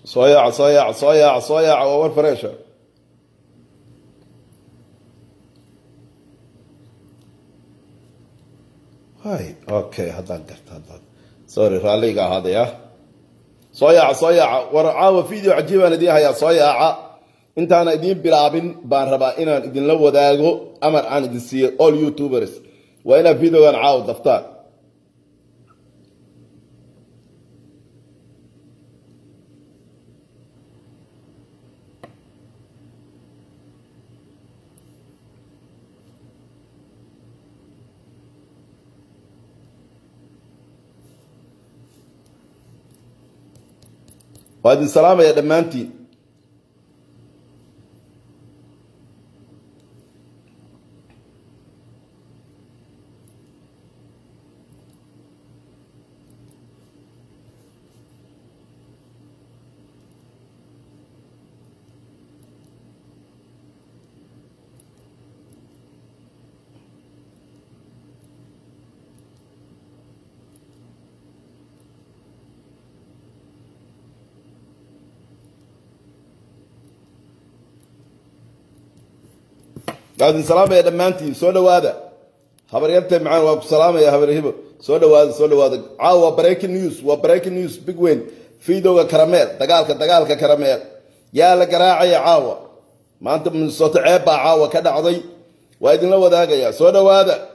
صياع وور فريشه. هاي اوكي هذا قلت هذا سوري راليقه هذا يا صياع ورعاوه فيديو عجيب انا دي هيا صياع انت انا ادين بلابين بان ربا ان ادين لو وداغو امر ان ادين سي اول يوتيوبرز وانا فيديو انا عاود دفتر وهذه السلامة يا دمانتي هذه السلامة يا دمانتي سولو هذا خبر ينتهي معانا وسلامة يا خبر هبه سولو هذا عاوة بريك نيوز بيج وين فيديو كراميل دقالك كراميل يا لقراعي يا عاوة ما انت من صوت عيبة عاوة كده عضي وايدين لو ذاك يا سولو هذا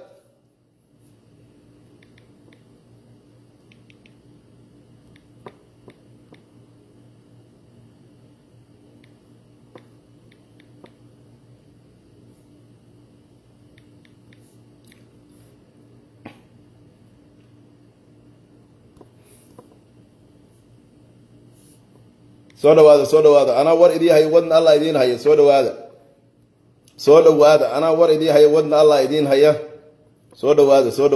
سولو هذا انا ور ايدي هي ودن الله يدين هي سولو هذا انا ور ايدي هي ودن الله يدين هي سولو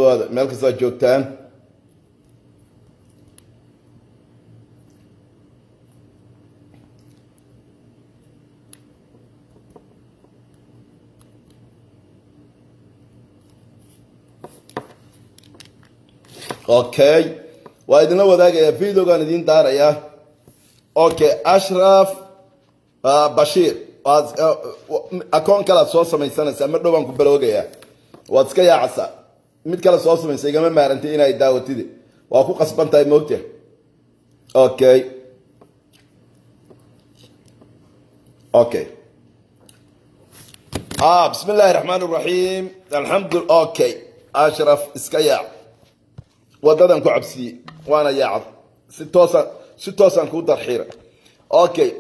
هذا مالك سا جوجتان اوكي وايدن لو ذاك فيديو كان يدين داريا اوكي اشرف بشير اكون kala soo samaysanaysa ma dhawaan ku balogaya waad iska yaacasa mid kala soo samaysay gama maarantay inay daawatide waa ku qasbantahay moogtay okay bismillahir rahmanir rahim alhamdulillah okay ashraf iska yaac wadadan ku cabsi waana yaacad si toosan ku darxiira okay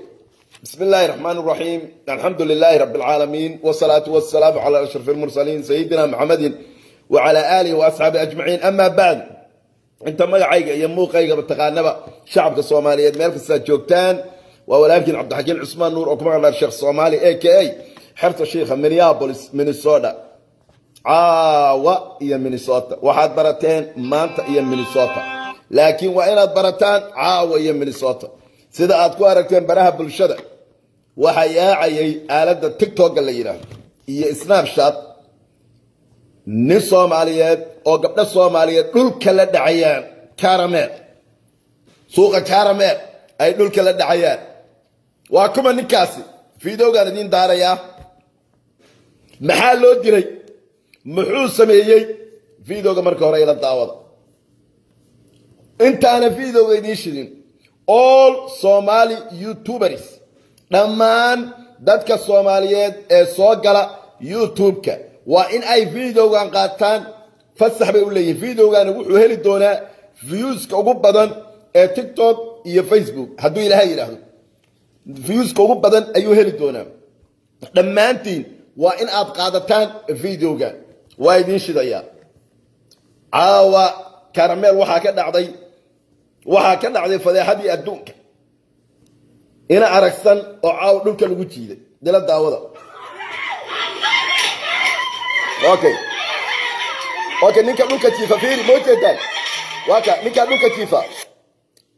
بسم الله الرحمن الرحيم الحمد لله رب العالمين والصلاة والسلام على أشرف المرسلين سيدنا محمد وعلى آله وأصحابه أجمعين أما بعد أنت ما يعيق يمو قيقة بالتقانبة شعبك الصومالي مالك السجوكتان ولكن عبد الحكيم عثمان نور أكبر على الشيخ الصومالي AKA حرت الشيخ مينيابوليس مينيسوتا يا مينيسوتا واحد برتين مانتا يا مينيسوتا لكن وإن برتان يا مينيسوتا سيدا أدكو أركتين براها بالشدة وحياعي آلة تيك توك اللي يراه هي سناب شات nin Soomaaliyeed oo gabdho Soomaaliyeed dhulka la dhacayaan karameel suuqa karameel ay dhulka la dhacayaan waa kuma ninkaasi fiidowgan idin daaraya maxaa loo diray muxuu sameeyay fiidowga marka hore ila daawada intaana fiidowga idin shidin all Somali YouTubers dhammaan dadka Soomaaliyeed ee soo gala YouTube-ka وإن أي فيديو كان قاتان فسح بيقول لي فيديو كان وحو هلي دونا فيوز كوكب بدن تيك توك يا فيسبوك هدو إلى هاي له فيوز كوكب بدن أيو هلي دونا لما أنتين وإن أبقادتان فيديو كان وايدين شدايا عاوة كراميل وحا كان عضي فضيحة دي أدونك هنا أركسان وعاو دولك الوجيدة دي لا داوضة اوكي نيكا دوكا تشيفا فيري موجه داي واكا نيكا دوكا تشيفا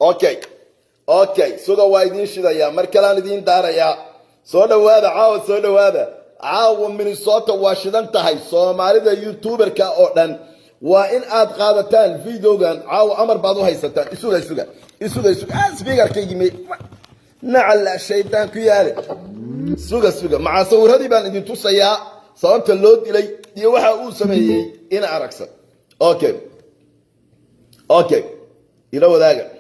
اوكي سودا وايدين شدايا مركلان دين داريا سودا هذا عاو من الصوت واشدان تahay Soomaalida YouTuber ka oo dhan waa in aad qaadataan fiidowgan caaw amar baad u haysataan isuga speaker ka yimi نعل الشيطان كيالي سوغا مع صور هذه بان إذن تصيا صوابت اللود إلي يوحى أوسمي إنا أركسا أوكي إلى وذاك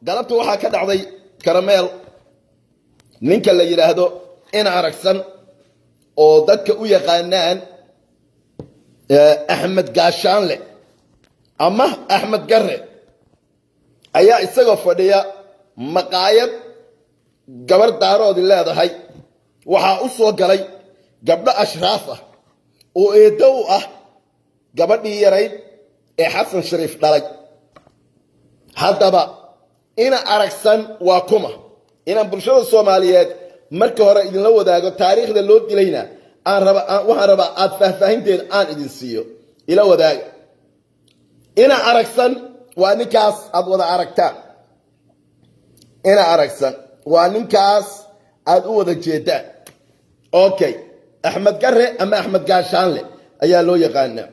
قلبت وحا كدعضي كراميل نينكا اللي يراهدو إنا أركسا oo dadka u yaqaanaan Axmed Gaashaanle ama Axmed Garre ayaa isagoo fadhiya maqaayad gabar daaroodi leedahay waxa u soo galay gabdho ashraaf ah oo eedo u ah gabadhii yarayd ee Xasan Shariif dhalay haddaba ina aragsan waa kuma ina bulshada Soomaaliyeed marka hore idin la wadaago taariikhda loo dilayna waxaan rabaa aad faahfaahinteed aan idin siiyo ila wadaaga ina aragsan waa ninkaas aad wada aragtaan ina aragsan waa ninkaas aad u wada jeedaan okay Axmed Garre ama Axmed Gaashaanle ayaa loo yaqaanaa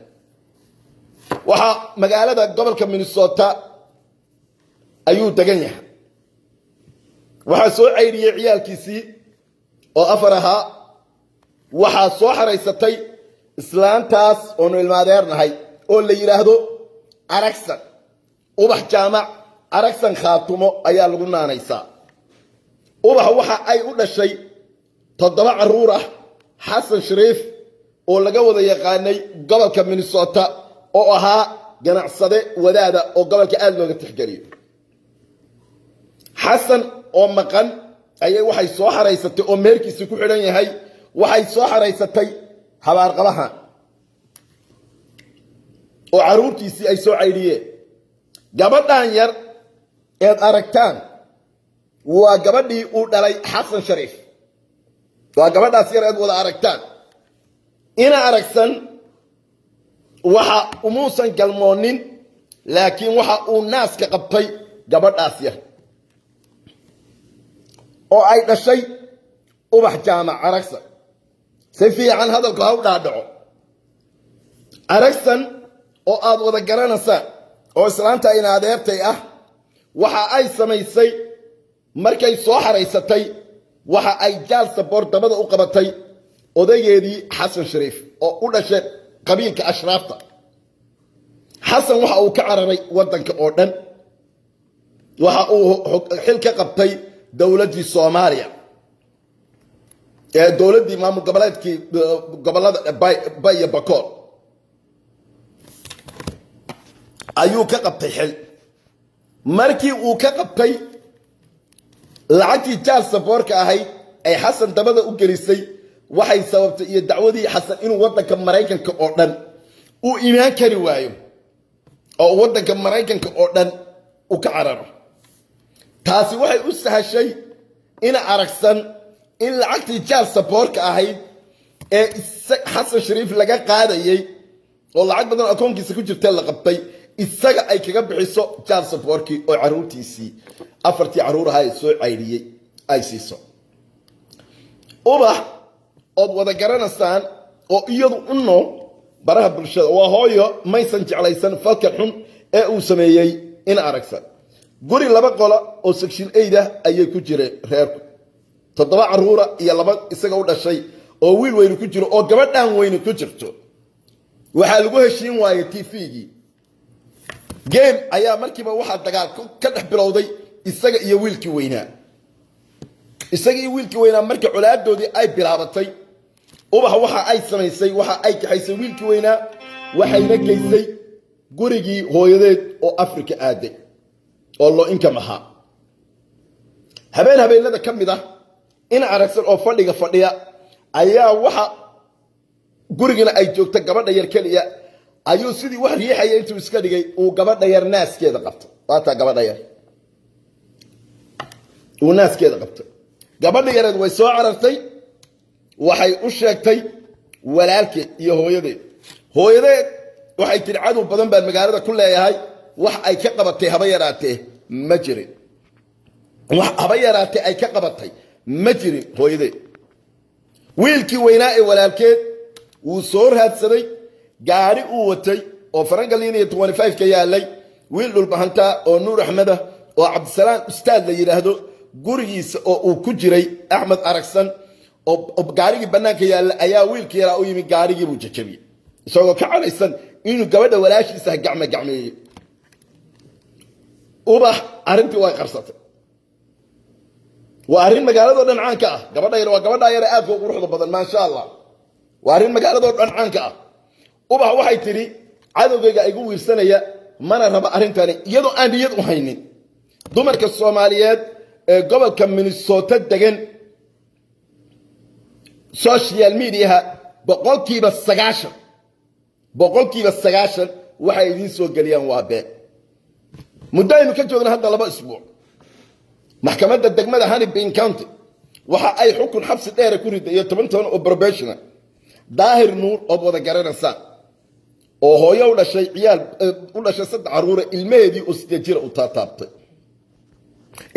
waxa magaalada gobolka Minnesota ayuu degan yahay waxa soo ceyriyay ciyaalkiisii oo afar ahaa waxaa soo xaraysatay islaantaas oo ilmaadeernahay oo la yiraahdo Aragsan ubax jaamac Aragsan khaatumo ayaa lagu naanaysaa ubax waxa ay u dhashay 7 caruur ah Xasan Shariif oo laga wada yaqaanay gobolka Minnesota oo ahaa ganacsade wadaada oo gobolka aad looga tixgeliyo Xasan oo maqan ayay waxay soo xaraysatay oo meerkiisa ku xidhan yahay waxay soo xaraysatay habaar qabaha oo caruurtiisii ay soo caydiyeen gabadhan yar ee aragtaan waa gabadhii uu dhalay Xasan Shariif waa gabadhaas yar ee wada aragtaan ina aragsan waxa umuusan galmoonin laakiin waxa uu naaska qabtay gabadhaas yar oo ay dhashay ubax jaamac Aragsan si fiican hadalku ha u dhaadhaco Aragsan oo aad wada garanaysaa oo islaanta ina adeertay ah waxa ay samaysay markay soo xaraysatay waxa ay jaal sabor dabada u qabatay odageedii Xasan Shariif oo u dhashay qabiilka ashraafta Xasan waxa uu ka cararay wadanka oo dhan waxa uu xil ka qabtay dawladii Soomaaliya ee dawladii maamul goboleedkii gobolada Bay iyo Bakool ayuu ka qabtay xil markii uu ka qabtay lacagtii jaal saboorka ahayd ay Xasan dabada u gelisay waxay sababtay iyo dacwadii Xasan inuu wadanka Mareykanka oo dhan uu iimaan kari waayo oo wadanka Mareykanka oo dhan u ka cararo taasi waxay u sahashay ina aragsan in lacagtii jaal saboorka ahayd ee Xasan Shariif laga qaadayay oo lacag badan akoonkiisa ku jirtay la qabtay isaga ay kaga bixiso jaal saboorkii oo caruurtiisii afartii caruur ahaa ay soo caydiyay ay siiso ubax oo wada garanaysaan oo iyadu u nool baraha bulshada waa hooyo maysan jeclaysan falka xun ee uu sameeyay ina aragsan guri laba qolo oo section 8 ayay ku jireen reerku 7 caruur iyo laba isaga u dhashay oo wiil weyn ku jiro oo gabadhan weyn ku jirto waxa lagu heshiin waayay TV-gii game ayaa markiiba waxa dagaal ka dhex bilowday isaga iyo wiilkii weynaa markii culaadoodii ay bilaabatay ubax waxa ay samaysay waxa ay kaxaysay wiilkii weynaa waxayna geysay gurigii hooyadeed oo Afrika aaday oo loo inkam ahaa habeenada ka mid ah in aragsan oo fadhiya ayaa waxa gurigana ay joogta gabadha yar kaliya ayuu sidii wax riixaya intuu iska dhigay uu gabadha yar naaskeeda qabto waata gabadha yar uu naaskeeda qabto gabadha yareed way soo carartay waxay u sheegtay walaalkeed iyo hooyadeed waxay tiri cadow badan baan magaalada ku leeyahay wax ay ka qabatay haba yaraatee ma jirin wax haba yaraatee ay ka qabatay ma jirin hooyadeed wiilkii weynaa ee walaalkeed wuu soo raadsaday gaari uu watay oo farangalin iyo 25 ka yaalay wiil dhulbahanta oo nuur axmed oo cabdisalaam ustaad la yiraahdo gurigiisa oo uu ku jiray axmed aragsan oo gaarigii banaanka yaala ayaa wiilkii yaraa u yimi gaarigii buu jajabiyay isagoo ka calaysan inuu gabadha walaashiisa gacmeeyay ubax arrintii way qarsatay waa arrin magaalada dhan caan ka ah gabadha yar waa gabadha yar aad u quruxda badan ma sha Allah waa arrin magaalada dhan caan ka ah ubax waxay tiri cadowgayga igu wiirsanaya mana raba arrintani iyadoo aan niyad u haynin dumarka Soomaaliyeed ee gobolka Minnesota degan social media boqolkiiba 90 waxay idin soo galiyaan waa been muddo aynu ka joogna hadda 2 isbuuc maxkamadda degmada Hennepin County waxa ay xukun xabsi dheer ku riday 10 sano oo probation daahir nuur oo wada garanaysa oo hooyo u dhashay ciyaal u dhashay 3 caruur ilmeedii oo 8 jir u taataabtay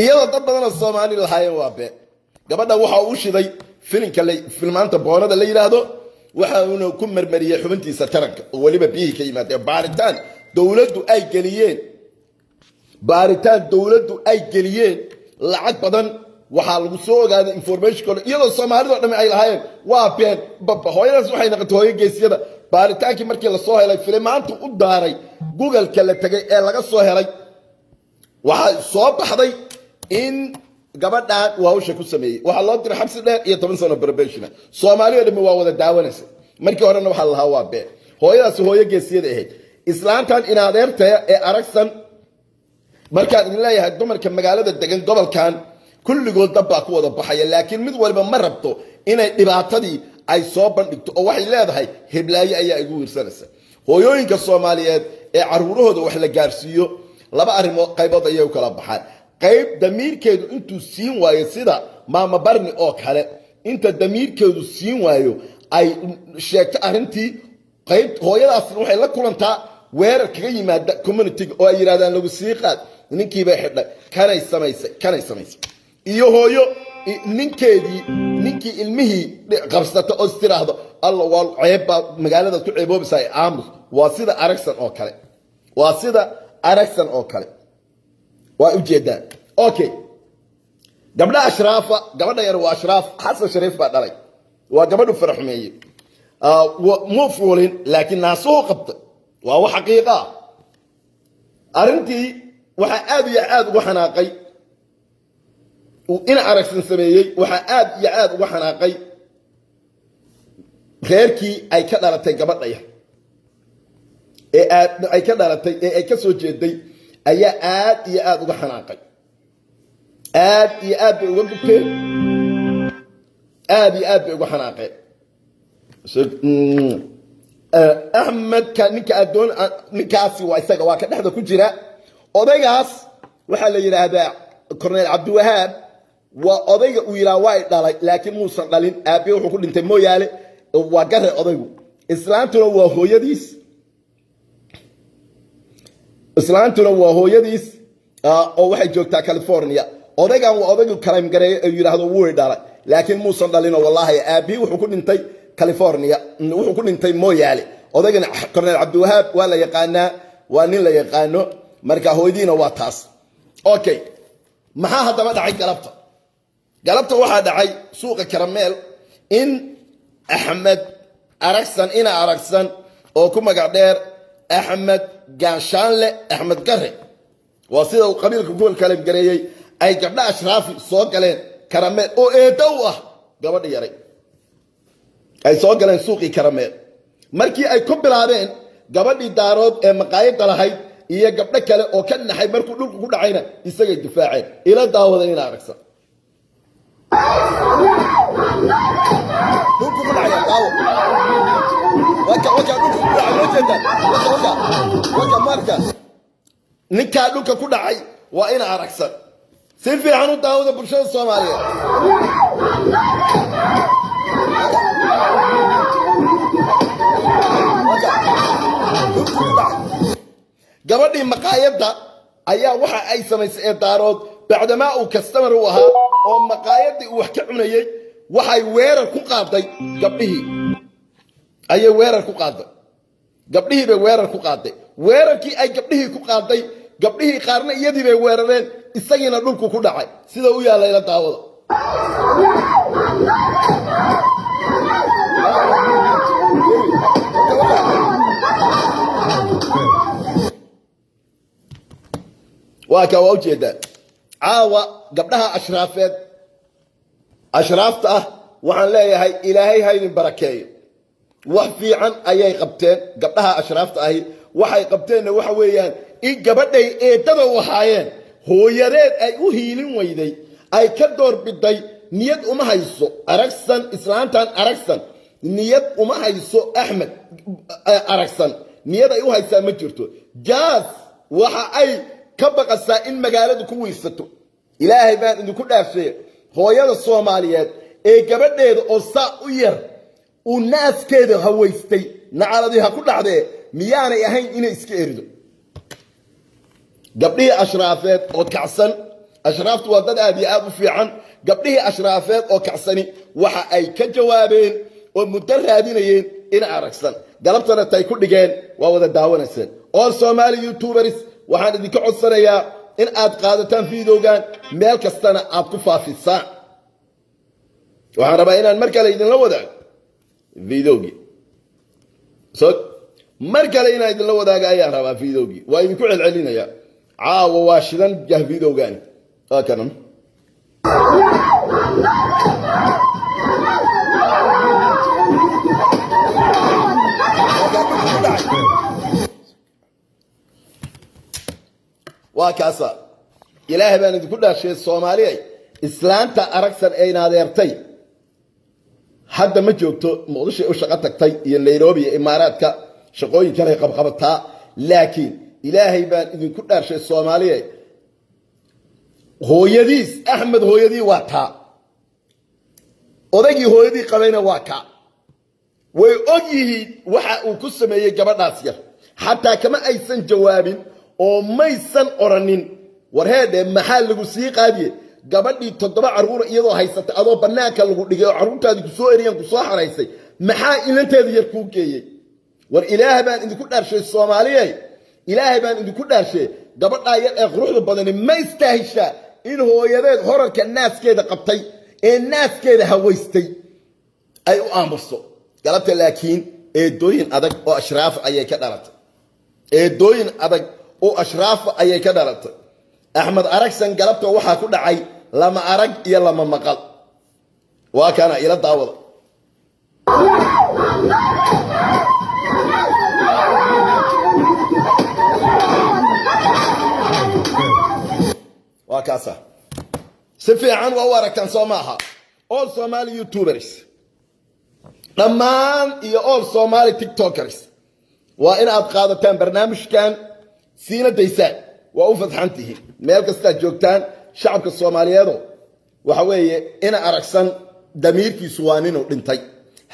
iyadoo dad badan oo Soomaali lahaayeen waa been gabadha waxa uu shiday filmaanta boonada la yiraahdo waxa uu ku marmariyay xubintiisa taranka oo waliba biyihii ka yimaadeen baaritaan dawladdu ay geliyeen lacag badan waxa lagu soo ogaaday information kale iyadoo Soomaalidu dhamay ay lahaayeen waa been hooyadaas waxay noqotay hooyo geesiyada baaritaankii markii la soo helay filmaantu u daaray Google-ka la tagay ee laga soo helay waxa soo baxday in gabadhan waa hawsha ku sameeyay waxa loo diray xabsi dheer iyo 10 sano probation Soomaalidu dhamay waa wada daawanaysa markii horena waxa la lahaa waa been hooyadaas hooyo geesiyada ahayd islaantan in adeertay ee aragsan markaan idin leeyahay dumarka magaalada degan gobolkan kulligood dab baa ku wada baxaya laakiin mid walba ma rabto inay dhibaatadii ay soo bandhigto oo waxay leedahay heblaaye ayaa igu wiirsanaysa hooyooyinka Soomaaliyeed ee caruurahooda wax la gaarsiiyo laba arrimood qaybood ayay kala baxaan qayb damiirkeedu intuu siin waayo sida maama barni oo kale inta damiirkeedu siin waayo ay sheegto arrintii qayb hooyadaas waxay la kulantaa weerar kaga yimaada community oo ay yiraahdaan lagu sii qaad ninkii bay xidhay kanay samaysay iyo hooyo ninkii ilmihii qabsata oo istiraahdo Allah waa ceeb magaalada ku ceeboobisay aamus waa sida aragsan oo kale waa u jeedaan okay gabadha yar waa Ashraaf Xasan Shariif baa dhalay waa gabadhu faraxmeeyay muu fuulin laakiin naasuhu qabtay waa wax xaqiiqa arrintii waxa aad iyo aad uga xanaaqay in aragsan sameeyay waxa aad iyo aad uga xanaaqay reerkii ay ka dhalatay gabadha yar ee ay ka dhalatay ee ay ka soo jeeday ayaa aad iyo aad uga xanaaqay aad iyo aad bay uga gubteen aad iyo aad bay uga xanaaqeen Ahmed kan ninka adoon ninkaasi waa isaga waa ka dhaxda ku jira odaygaas waxa la yiraahdaa Cornel Abdiwahaab waa odayga uu yiraahdo way dhalay laakiin muusan dhalin aabe wuxuu ku dhintay mooyaale waa gare odaygu islaantuna waa hooyadiis oo waxay joogtaa California odaygan waa odaygu kalaam gareey oo yiraahdo wuu dhalay laakiin muusan dhalin wallahi aabe wuxuu ku dhintay California wuxuu ku dhintay mooyaale odaygan Cornel Abdiwahaab waa la yaqaanaa waa nin la yaqaano marka hooyadiina waa taas okay maxaa hadaba dhacay galabta waxa dhacay suuqa Karameel in Ahmed aragsan oo ku magac dheer Ahmed Gaashaanle Ahmed Garre waa sida uu qabiilka gool kale gareeyay ay gabdha Ashraafi soo galeen Karameel oo eedow ah gabadha yaray ay soo galeen suuqii Karameel markii ay ku bilaabeen gabadhii daarood ee maqaayadda lahayd iyo gabdho kale oo ka naxay markuu dhulku ku dhacayna isagay difaaceen ila daawada in aragsan dhulku ku dhacay daawo waka dhulku ku dhacay wajada waka marka ninka dhulka ku dhacay waa in aragsan si fiican u daawada bulshada Soomaaliyeed gabadhii maqaayadda ayaa waxa ay samaysay ee daarood bacdama uu customer u ahaa oo maqaayadii uu wax ka cunayay waxay weerar ku qaaday gabdhihii ayay weerar ku qaaday gabdhihii bay weerar ku qaaday weerarkii ay gabdhihii ku qaaday gabdhihii qaarna iyadii bay weerareen isagiina dhulku ku dhacay sida u yaalay la daawada waa ka waa ujeedaa caawa gabdhaha ashraafta ah waxaan leeyahay ilaahay ha idin barakeeyo wax fiican ayay qabteen gabdhaha ashraafta ahi waxay qabteenna waxa weeyaan in gabadhay eedada u ahaayeen hooyadeed ay u hiilin weyday ay ka doorbiday niyad uma hayso aragsan islaantan aragsan niyad uma hayso axmed aragsan niyad ay u haysaa ma jirto jaas waxa ay ka baqasaa in magaaladu ku wiirsato ilaahay baan idinku dhaafshay hooyada Soomaaliyeed ee gabadheeda oo saa u yar uu naaskeeda hawaystay nacaaladii ha ku dhacdee miyaanay ahayn inay iska erido gabdhihii ashraafeed oo kacsan ashraaftu waa dad aad iyo aad u fiican gabdhihii ashraafeed oo kacsani waxa ay ka jawaabeen oo muddo raadinayeen in aragsan galabtana tay ku dhigeen waa wada daawanayseen oo Soomaali YouTubers waxaan idinka codsanayaa in aad qaadataan fiidowgan meel kastana aad ku faafisaan waxaan rabaa inaan mar kale idinla wadaago fiidowgii mar kale inaan idinla wadaago ayaan rabaa fiidowgii waa idinku celcelinayaa caawa waa shidan jah fiidowgan waa kanan waa kaasa ilaahay baan idinku dhaashay Soomaaliyeed islaanta aragsan ay naadeertay hadda ma joogto Muqdisho u shaqo tagtay iyo Nairobi iyo Imaaraadka shaqooyin kale qabqabataa laakiin ilaahay baan idinku dhaashay Soomaaliyeed hooyadiis Axmed hooyadii waa taa odagii hooyadii qabayna waa ka way ogyihiin waxa uu ku sameeyay gabadhaas yar xataa kama aysan jawaabin oo maysan oranin warheede maxaa lagu sii qaadiye gabadhii 7 caruur iyadoo haysata adoo banaanka lagu dhigay oo caruurtaadii ku soo eriyeen ku soo xaraysay maxaa ilanteeda yar ku geeyay war ilaahay baan idinku dhaarshay Soomaaliyeed ilaahay baan idinku dhaarshay gabadha yar ee quruxda badan ma istaahisha in hooyadeed horarka naaskeeda qabtay ee naaskeeda hawaystay ay u aamuso galabta laakiin eedooyin adag oo ashraaf ayay ka dhalatay eedooyin adag oo ashraaf ayay ka dhalatay Axmed aragsan galabta waxa ku dhacay lama arag iyo lama maqal waa kana ila daawada waa kaasa si fiican waa aragtan Soomaha all Somali YouTubers dhammaan iyo all Somali TikTokers waa in aad qaadataan barnaamijkan siina daysaan waa u fadxantihiin meel kasta joogtaan shacabka Soomaaliyeed waxa weeye in aragsan damiirkiisu waa inuu dhintay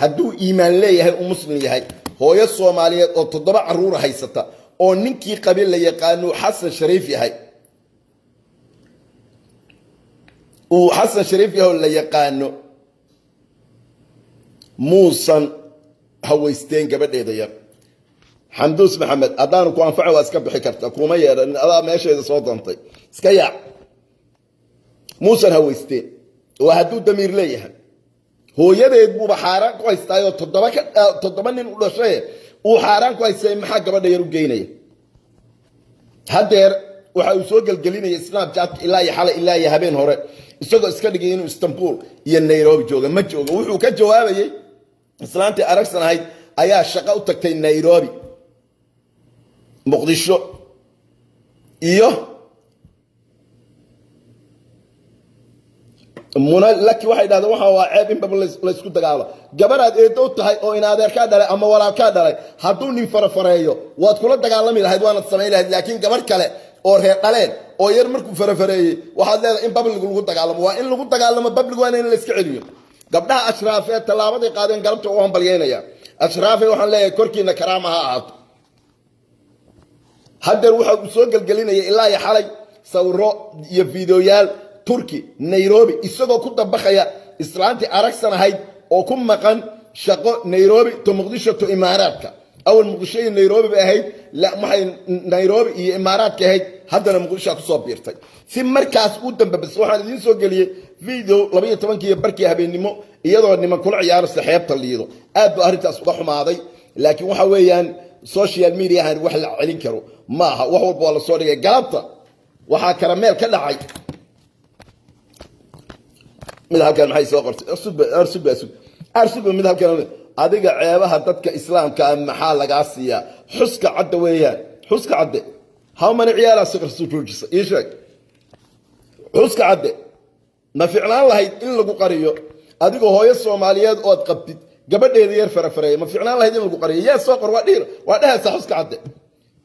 hadduu iimaan leeyahay oo muslim yahay hooyo Soomaaliyeed oo 7 caruur haysata oo ninkii qabiil la yaqaano Xasan Shariif yahay oo Xasan Shariif yahay la yaqaano muusan hawaysteen gabadheeda yar حمدوس محمد أدانو كوان فعوا اسكب حكرتا كوما يرى إن أدا ماشي إذا صوت أنطي سكيع موسى هويستين وهدو دمير ليها هو يدي يدبو بحاران كويس تايو تضمنين أولا شيء وحاران كويس محاق بدا يرو جيني هدير وحاو سوق القليني سناب جات إلاي حالة إلاي هبين هوري سوق اسكالي جينو اسطنبول ين نيروبي جوغا ما جوغا وحو كجوابي إسلامتي أركسان هاي أيا شقاو تكتين نيروبي مقدشو إيوه منا لك واحد هذا واحد عيب إن بقول لسكوت دجاجة جبرت إيه دوت هاي أو إن هذا كذا أما ولا كذا هدوني فرفريو وأدخل الدجاجة من هيدوان السماء لكن جبر كله أو هي قلين أو يرمركم فرفري واحد هذا إن بقول لقول الدجاجة وإن لقول الدجاجة ما بقول وين الإسكعليو قبلها أشرافية تلامة قادين قلبت وهم بلينا يا أشرافية وحنا لا كركي نكرامها عط هذا روح سوق الجلينا إلا يا حالي صوروا يفيديوهات تركي نيروبي إسقوا كنت بخيا إسرائيل أركسنا هاي أو كم مكان شقة نيروبي تمقدشة إماراتك أول مقدشة نيروبي بأهيد لا محي نيروبي إمارات كهيد هذا مقدشة كصوب بيرتاي في مركز قدام بس واحد دين سوق لي فيديو لبيه طبعا كي بركي هبين نمو يضع إن ما كل عيار السحاب تليدو أدو أهرت أصبحوا معضي لكن وحويان سوشيال ميديا هن وحل علين كرو ما وحول بولا صوري قلبته وحا كراميل كلا عي من هالكلام حي سوقرت أرسب من هالكلام أديك عيبها ضدك إسلام كان محل قاسية حسك عد وياه حسك عد هاو من عيال سكر سوتوجس إيش حسك عد ما فعلا الله إلا قرية أديك هو يسوع ماليات أو تقبض قبل يدير فرفرية ما فعلا الله إلا قرية يا سوقر وادير وادها حسك عد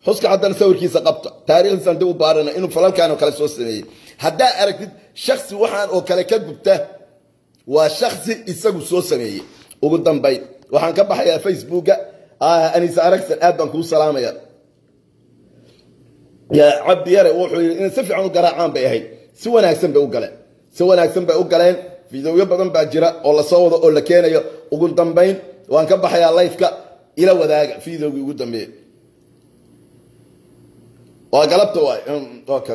حسك عد نسوي كيس قبطة تاريخ سندو بارنا إنه فلان كانوا كلا سوسني هدا أركض شخص واحد أو كلا كذبته وشخص يسوي سوسني وقدام بيت وحن كبح يا فيسبوك أنا سأركز الآن كل سلام يا عبد يا روح إن سفي عنو قراعان بيهي سوى ناكسن بأوقلين فيديو يبقى باجرة ولا صوت ولا كان وقدام بين وحن كبح يا لايفك إلى وذاك فيديو قدام بيه وقلبت واي اوكي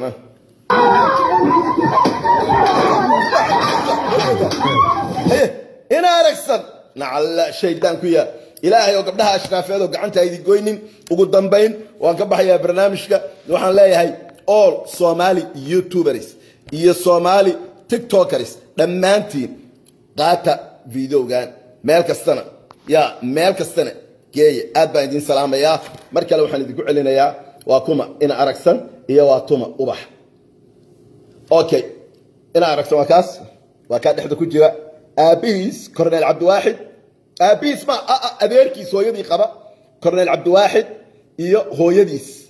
هنا أركسن نعل شيطان كويا إلهي وقبلها أشرافيات وقعنتها يدي قوينين وقدام بين وانكبح يا برنامجك وحن لا هي all Somali YouTubers يا Somali TikTokers لما أنتي قاتا فيديو كان مالك السنة يا مالك السنة جاي أبا يدين سلامة يا مركا لو حن يدقوا علينا يا وكما إن أركسن يا واتوما وبح أوكي إن أركسن وكاس وكان إحدى كجرا أبيس كورنيل عبد واحد أبيس ما أبيركيس هو يدي قبا كورنيل عبد واحد إيه هو يديس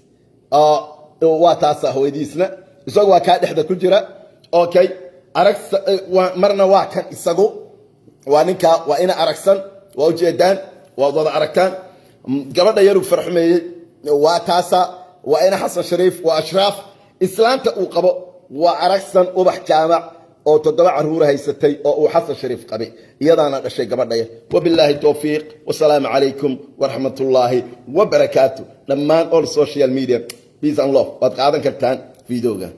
واتاسا هو يديسنا يسوق وكان إحدى كجرا أوكي أركس مرنا واكن يسقو وانكا وإنا أركسن ووجدان وضع أركان قبل يروق فرحمي واتاسا وإنا حسن شريف وأشراف إسلام تقوقبو وأركسن وبح جامع أو تدبع عرورة هيستي أو حسن شريف قبي يضعنا الشيء قبل وبالله التوفيق والسلام عليكم ورحمة الله وبركاته لما نقول السوشيال ميديا بيز أند لوف وتقعدن كتان فيديو